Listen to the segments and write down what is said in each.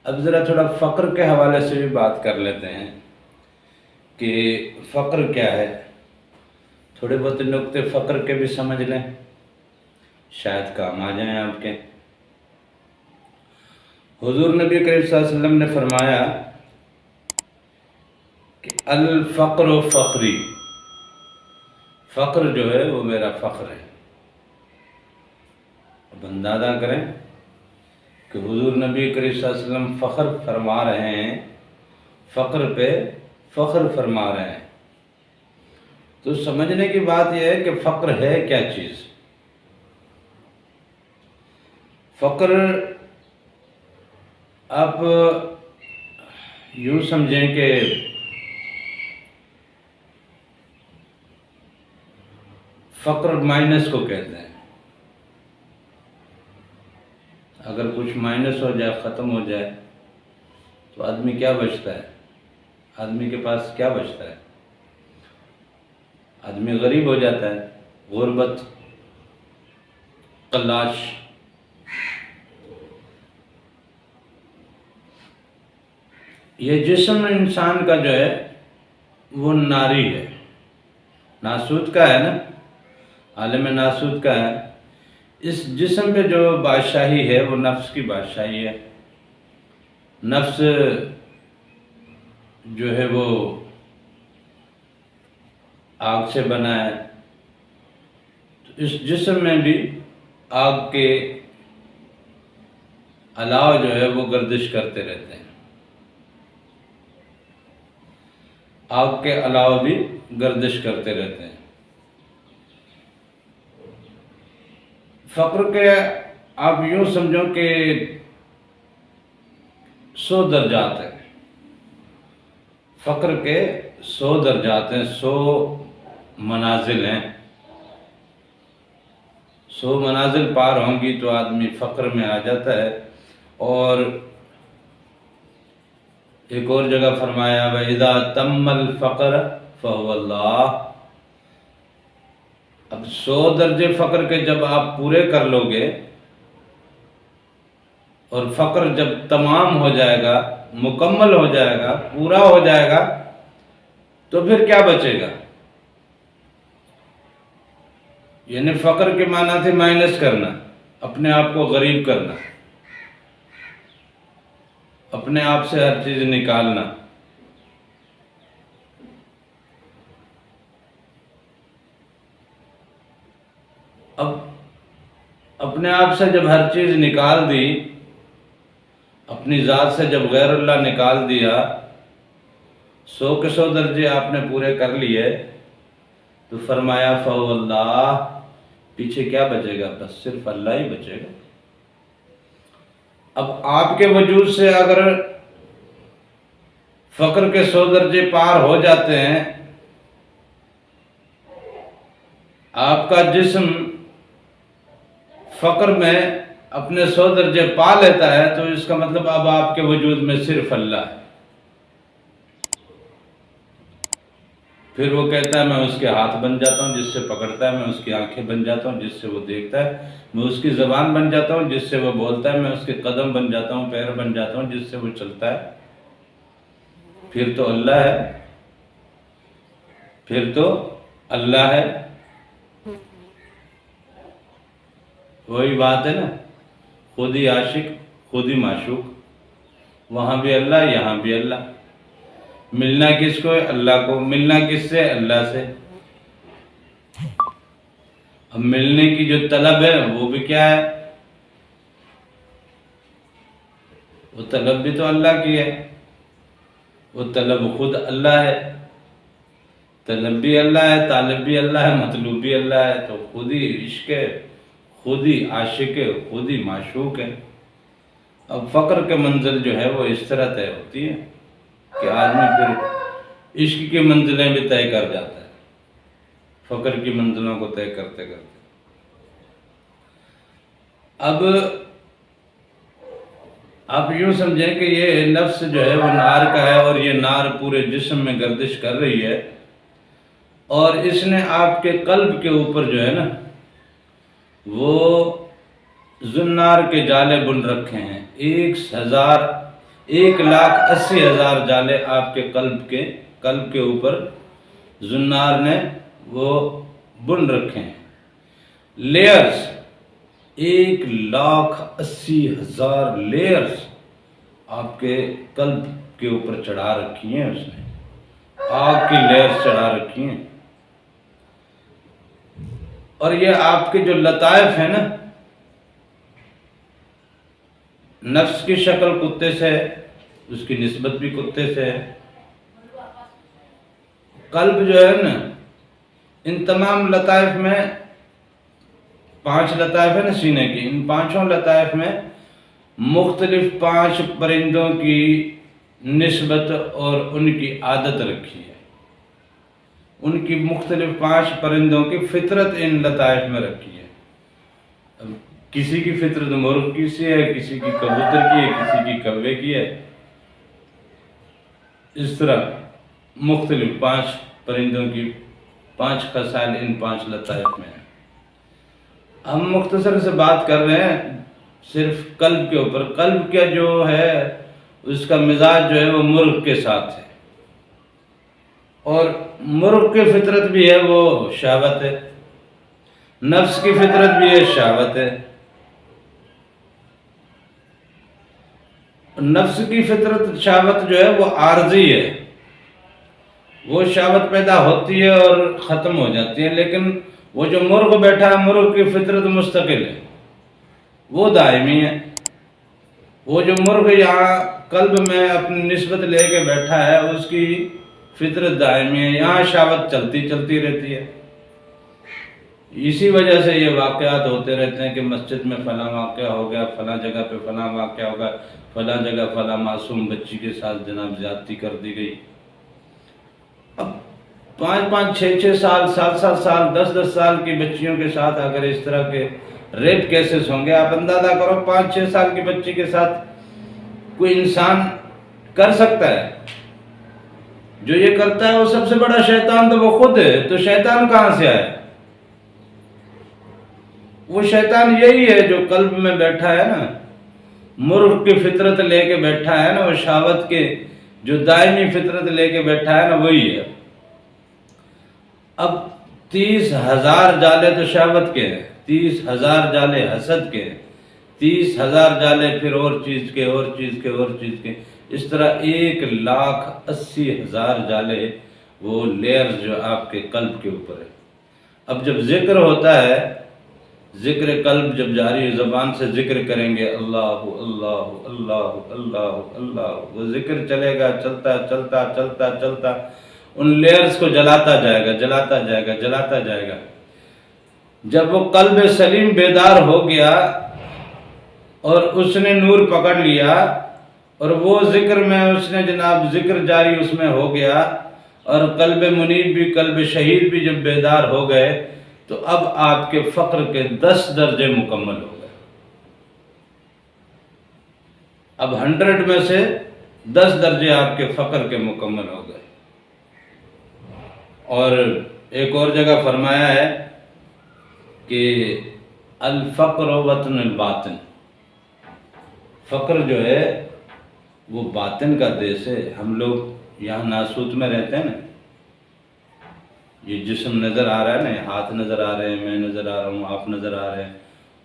اب ذرا تھوڑا فقر کے حوالے سے بھی بات کر لیتے ہیں کہ فقر کیا ہے، تھوڑے بہت نقطے فقر کے بھی سمجھ لیں، شاید کام آ جائیں آپ کے۔ حضور نبی کریم صلی اللہ علیہ وسلم نے فرمایا کہ الفقر فخری، فقر جو ہے وہ میرا فخر ہے۔ اب اندازہ کریں کہ حضور نبی کریم صلی اللہ علیہ وسلم فخر فرما رہے ہیں، فقر پہ فخر فرما رہے ہیں، تو سمجھنے کی بات یہ ہے کہ فقر ہے کیا چیز۔ فقر آپ یوں سمجھیں کہ فقر مائنس کو کہتے ہیں۔ اگر کچھ مائنس ہو جائے، ختم ہو جائے، تو آدمی کیا بچتا ہے؟ آدمی کے پاس کیا بچتا ہے؟ آدمی غریب ہو جاتا ہے، غربت، قلاش۔ یہ جسم انسان کا جو ہے وہ ناری ہے، ناسوت کا ہے نا، عالم ناسوت کا ہے۔ اس جسم پہ جو بادشاہی ہے وہ نفس کی بادشاہی ہے۔ نفس جو ہے وہ آگ سے بنا ہے، تو اس جسم میں بھی آگ کے علاوہ جو ہے وہ گردش کرتے رہتے ہیں، آگ کے علاوہ بھی گردش کرتے رہتے ہیں۔ فقر کے آپ یوں سمجھو کہ 100 درجات ہیں، فقر کے 100 درجات ہیں، 100 منازل ہیں۔ 100 منازل پار ہوں گی تو آدمی فقر میں آ جاتا ہے۔ اور ایک اور جگہ فرمایا وَإِذَا تَمَّ الْفَقْرَ فَهُوَ اللَّهُ۔ اب 100 درجے فقر کے جب آپ پورے کر لو گے اور فقر جب تمام ہو جائے گا، مکمل ہو جائے گا، پورا ہو جائے گا، تو پھر کیا بچے گا؟ یعنی فقر کے معنی تھے مائنس کرنا، اپنے آپ کو غریب کرنا، اپنے آپ سے ہر چیز نکالنا۔ اب اپنے آپ سے جب ہر چیز نکال دی، اپنی ذات سے جب غیر اللہ نکال دیا، 100 کے 100 درجے آپ نے پورے کر لیے، تو فرمایا فَهُوَ اللَّهُ، پیچھے کیا بچے گا؟ بس صرف اللہ ہی بچے گا۔ اب آپ کے وجود سے اگر فقر کے 100 درجے پار ہو جاتے ہیں، آپ کا جسم فقر میں اپنے 100 درجے پا لیتا ہے، تو اس کا مطلب اب آپ کے وجود میں صرف اللہ ہے۔ پھر وہ کہتا ہے میں اس کے ہاتھ بن جاتا ہوں جس سے پکڑتا ہے، میں اس کی آنکھیں بن جاتا ہوں جس سے وہ دیکھتا ہے، میں اس کی زبان بن جاتا ہوں جس سے وہ بولتا ہے، میں اس کے قدم بن جاتا ہوں، پیر بن جاتا ہوں جس سے وہ چلتا ہے۔ پھر تو اللہ ہے، پھر تو اللہ ہے۔ وہی بات ہے نا، خود ہی عاشق خود ہی معشوق، وہاں بھی اللہ یہاں بھی اللہ۔ ملنا کس کو ہے؟ اللہ کو۔ ملنا کس سے؟ اللہ سے۔ اب ملنے کی جو طلب ہے وہ بھی کیا ہے؟ وہ طلب بھی تو اللہ کی ہے، وہ طلب خود اللہ ہے، طلب بھی اللہ ہے، طالب بھی اللہ ہے، مطلوب بھی اللہ ہے۔ تو خود ہی عشق ہے، خود ہی عاشق ہے، خود ہی معشوق ہے۔ اب فقر کے منزل جو ہے وہ اس طرح طے ہوتی ہے کہ آدمی پھر عشق کی منزلیں بھی طے کر جاتا ہے، فقر کی منزلوں کو طے کرتے کرتے۔ اب آپ یوں سمجھیں کہ یہ نفس جو ہے وہ نار کا ہے، اور یہ نار پورے جسم میں گردش کر رہی ہے، اور اس نے آپ کے قلب کے اوپر جو ہے نا وہ زنار کے جالے بن رکھے ہیں۔ 1000 1,80,000 جالے آپ کے قلب کے اوپر زنار نے وہ بن رکھے ہیں، لیئرز، 1,80,000 لیئرز آپ کے قلب کے اوپر چڑھا رکھی ہیں، اس نے آگ کی لیئرز چڑھا رکھی ہیں۔ اور یہ آپ کے جو لطائف ہیں نا، نفس کی شکل کتے سے ہے، اس کی نسبت بھی کتے سے ہے، قلب جو ہے نا، ان تمام لطائف میں 5 لطائف ہیں نا سینے کی، ان 5 لطائف میں مختلف 5 پرندوں کی نسبت اور ان کی عادت رکھی ہے، ان کی مختلف 5 پرندوں کی فطرت ان لطائف میں رکھی ہے۔ اب کسی کی فطرت مرغ کی سی ہے، کسی کی کبوتر کی ہے، کسی کی کوے کی ہے، اس طرح مختلف 5 پرندوں کی 5 خصائل ان 5 لطائف میں ہیں۔ ہم مختصر سے بات کر رہے ہیں صرف قلب کے اوپر۔ قلب کا جو ہے اس کا مزاج جو ہے وہ مرغ کے ساتھ ہے، اور مرغ کی فطرت بھی ہے وہ شہوت ہے، نفس کی فطرت بھی ہے شہوت ہے۔ نفس کی فطرت شہوت جو ہے وہ عارضی ہے، وہ شہوت پیدا ہوتی ہے اور ختم ہو جاتی ہے، لیکن وہ جو مرغ بیٹھا ہے مرغ کی فطرت مستقل ہے، وہ دائمی ہے۔ وہ جو مرغ یہاں قلب میں اپنی نسبت لے کے بیٹھا ہے اس کی فطرت دائمی ہے، یہاں شہوت چلتی چلتی رہتی ہے۔ اسی وجہ سے یہ واقعات ہوتے رہتے ہیں کہ مسجد میں فلاں واقعہ ہو گیا، فلاں جگہ پہ فلاں واقعہ ہوگا، فلاں جگہ فلاں معصوم بچی کے ساتھ جناب زیادتی کر دی گئی۔ اب 5-5 6-6 سال 7-7 سال 10-10 سال کی بچیوں کے ساتھ اگر اس طرح کے ریپ کیسز ہوں گے، آپ اندازہ کرو 5-6 سال کی بچی کے ساتھ کوئی انسان کر سکتا ہے؟ جو یہ کرتا ہے وہ سب سے بڑا شیطان تو وہ خود ہے، تو شیطان کہاں سے آئے؟ وہ شیطان یہی ہے جو قلب میں بیٹھا ہے نا، مرغ کی فطرت لے کے بیٹھا ہے نا، وہ شہوت کے جو دائمی فطرت لے کے بیٹھا ہے نا وہی ہے۔ اب 30,000 جالے تو شہوت کے ہیں، 30,000 جالے حسد کے ہیں، 30,000 جالے پھر اور چیز کے اور چیز کے اور چیز کے، اس طرح 1,80,000 جالے وہ لیئرز جو آپ کے قلب کے اوپر ہے۔ اب جب ذکر ہوتا ہے، ذکر قلب جب جاری زبان سے ذکر کریں گے، اللہ اللہ اللہ اللہ اللہ، وہ ذکر چلے گا، چلتا چلتا چلتا چلتا ان لیئرز کو جلاتا جائے گا، جلاتا جائے گا، جلاتا جائے گا۔ جب وہ قلب سلیم بیدار ہو گیا اور اس نے نور پکڑ لیا اور وہ ذکر میں اس نے جناب ذکر جاری اس میں ہو گیا، اور قلب منیب بھی قلب شہید بھی جب بیدار ہو گئے، تو اب آپ کے فقر کے 10 درجے مکمل ہو گئے۔ اب 100 میں سے 10 درجے آپ کے فقر کے مکمل ہو گئے۔ اور ایک اور جگہ فرمایا ہے کہ الفقر وطن الباطن، فقر جو ہے وہ باطن کا دیس ہے۔ ہم لوگ یہاں ناسوت میں رہتے ہیں نا، یہ جسم نظر آ رہا ہے نا، یہ ہاتھ نظر آ رہے ہیں، میں نظر آ رہا ہوں، آپ نظر آ رہے ہیں،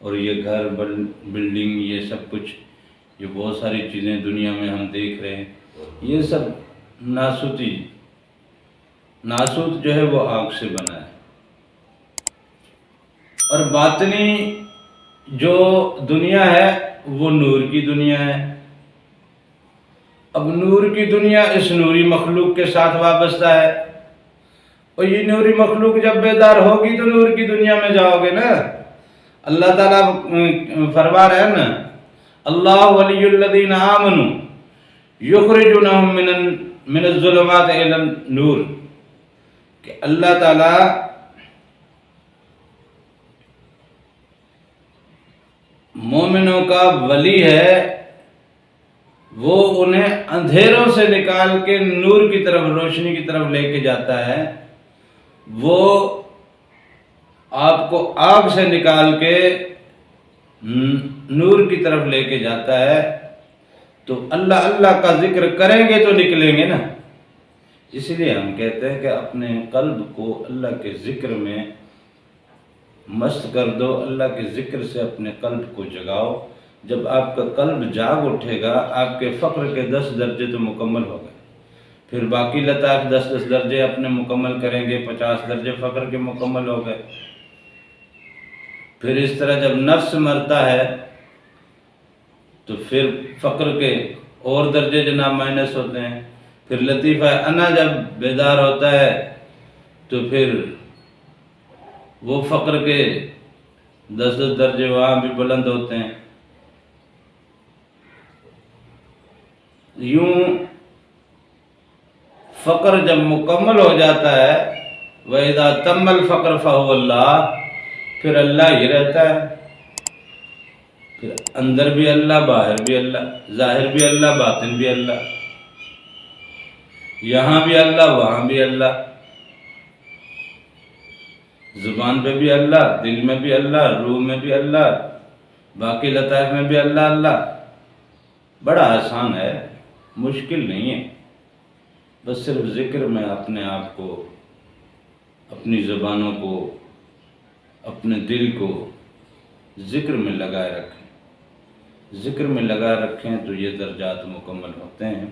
اور یہ گھر بلڈنگ یہ سب کچھ، یہ بہت ساری چیزیں دنیا میں ہم دیکھ رہے ہیں، یہ سب ناسوت جو ہے وہ آگ سے بنا ہے۔ اور باطنی جو دنیا ہے وہ نور کی دنیا ہے۔ اب نور کی دنیا اس نوری مخلوق کے ساتھ وابستہ ہے، اور یہ نوری مخلوق جب بیدار ہوگی تو نور کی دنیا میں جاؤ گے نا۔ اللہ تعالیٰ فرما رہے ہیں نا، اللہ ولی الذین آمنوا یخرجونہم من الظلمات الی النور، کہ اللہ تعالیٰ مومنوں کا ولی ہے، وہ انہیں اندھیروں سے نکال کے نور کی طرف، روشنی کی طرف لے کے جاتا ہے، وہ آپ کو آگ سے نکال کے نور کی طرف لے کے جاتا ہے۔ تو تو اللہ اللہ کا ذکر کریں گے تو نکلیں گے نا۔ اس لیے ہم کہتے ہیں کہ اپنے قلب کو اللہ کے ذکر میں مست کر دو، اللہ کے ذکر سے اپنے قلب کو جگاؤ۔ جب آپ کا قلب جاگ اٹھے گا، آپ کے فقر کے 10 درجے تو مکمل ہو گئے، پھر باقی لطائف 10 درجے اپنے مکمل کریں گے، 50 درجے فقر کے مکمل ہو گئے۔ پھر اس طرح جب نفس مرتا ہے تو پھر فقر کے اور درجے جناب مائنس ہوتے ہیں۔ پھر لطیفہ انا جب بیدار ہوتا ہے تو پھر وہ فقر کے 10 درجے وہاں بھی بلند ہوتے ہیں۔ یوں فقر جب مکمل ہو جاتا ہے، وَإِذَا تَمَّ الْفَقْرُ فَهُوَ اللَّهُ، پھر اللہ ہی رہتا ہے، پھر اندر بھی اللہ، باہر بھی اللہ، ظاہر بھی اللہ، باطن بھی اللہ، یہاں بھی اللہ، وہاں بھی اللہ، زبان پہ بھی اللہ، دل میں بھی اللہ، روح میں بھی اللہ، باقی لطائف میں بھی اللہ اللہ۔ بڑا آسان ہے، مشکل نہیں ہے، بس صرف ذکر میں اپنے آپ کو، اپنی زبانوں کو، اپنے دل کو ذکر میں لگائے رکھیں۔ ذکر میں لگائے رکھیں تو یہ درجات مکمل ہوتے ہیں۔